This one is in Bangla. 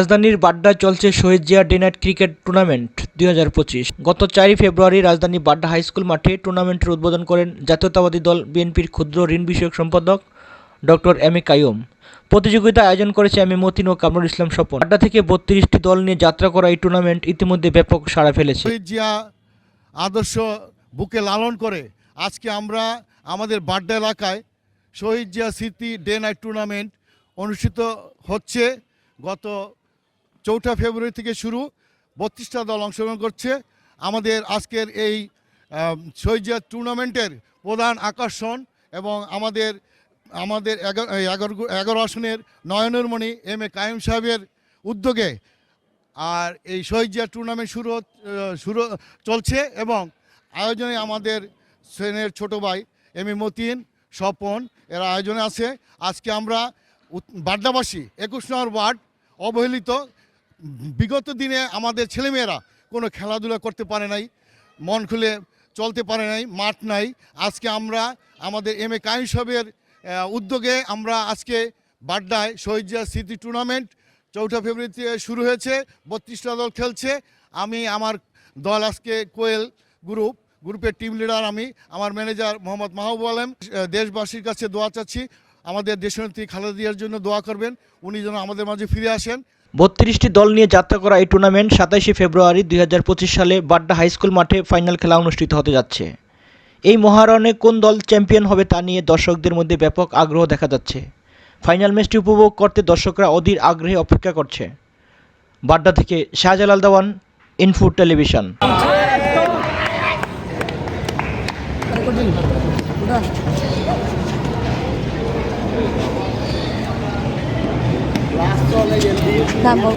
রাজধানীর বাড্ডায় চলছে Shaheed Zia day night cricket tournament 2025। গত 4 ফেব্রুয়ারি রাজধানী বাড্ডা হাই স্কুল মাঠে টুর্নামেন্টের উদ্বোধন করেন জাতীয়তাবাদী দল বিএনপির ক্ষুদ্র ঋণ বিষয়ক সম্পাদক ডক্টর এম এ কাইয়ুম। প্রতিযোগিতা আয়োজন করেছে এম এ মতিন ও কামরুল ইসলাম স্বপন। বাড্ডা থেকে 32টি দল নিয়ে যাত্রা করা এই টুর্নামেন্ট ইতিমধ্যে ব্যাপক সাড়া ফেলেছে। শহীদ জিয়া আদর্শ বুকে লালন করে আজকে আমরা আমাদের বাড্ডা এলাকায় শহীদ জিয়া স্মৃতি ডে নাইট টুর্নামেন্ট অনুষ্ঠিত হচ্ছে। গত 4 ফেব্রুয়ারি থেকে শুরু, 32টা দল অংশগ্রহণ করছে। আমাদের আজকের এই শহীদ জিয়া টুর্নামেন্টের প্রধান আকর্ষণ এবং আমাদের 11 আসনের নয়নমণি এম এ কাইয়ুম সাহেবের উদ্যোগে আর এই শহীদ জিয়া টুর্নামেন্ট শুরু চলছে এবং আয়োজনে আমাদের শ্রেণীর ছোট ভাই এম এ মতিন, স্বপন এরা আয়োজনে আছে। আজকে আমরা বাড্ডাবাসী 21 নম্বর ওয়ার্ড অবহেলিত, বিগত দিনে আমাদের ছেলেমেয়েরা কোনো খেলাধুলা করতে পারে নাই, মন খুলে চলতে পারে নাই, মাঠ নাই। আজকে আমরা আমাদের এম এ কাইয়ুম সাহেবের উদ্যোগে আমরা আজকে বাড্ডায় শহীদ জিয়া স্মৃতি টুর্নামেন্ট 4 ফেব্রুয়ারিতে শুরু হয়েছে। 32টা দল খেলছে। আমি আমার দল আজকে কোয়েল গ্রুপের টিম লিডার, আমি আমার ম্যানেজার মোহাম্মদ মাহবুব আলম। দেশবাসীর কাছে দোয়া চাচ্ছি, আমাদের দেশনেত্রী খালেদা জিয়ার জন্য দোয়া করবেন, উনি যেন আমাদের মাঝে ফিরে আসেন। 32টি দল নিয়ে যাত্রা করা এই টুর্নামেন্ট 27 ফেব্রুয়ারি 2025 সালে বাড্ডা হাই স্কুল মাঠে ফাইনাল খেলা অনুষ্ঠিত হতে যাচ্ছে। এই মহারণে কোন দল চ্যাম্পিয়ন হবে তা নিয়ে দর্শকদের মধ্যে ব্যাপক আগ্রহ দেখা যাচ্ছে। ফাইনাল ম্যাচটি উপভোগ করতে দর্শকরা অধীর আগ্রহে অপেক্ষা করছে। বাড্ডা থেকে শাহজালাল দেওয়ান, ইনফো টেলিভিশন। Vamos.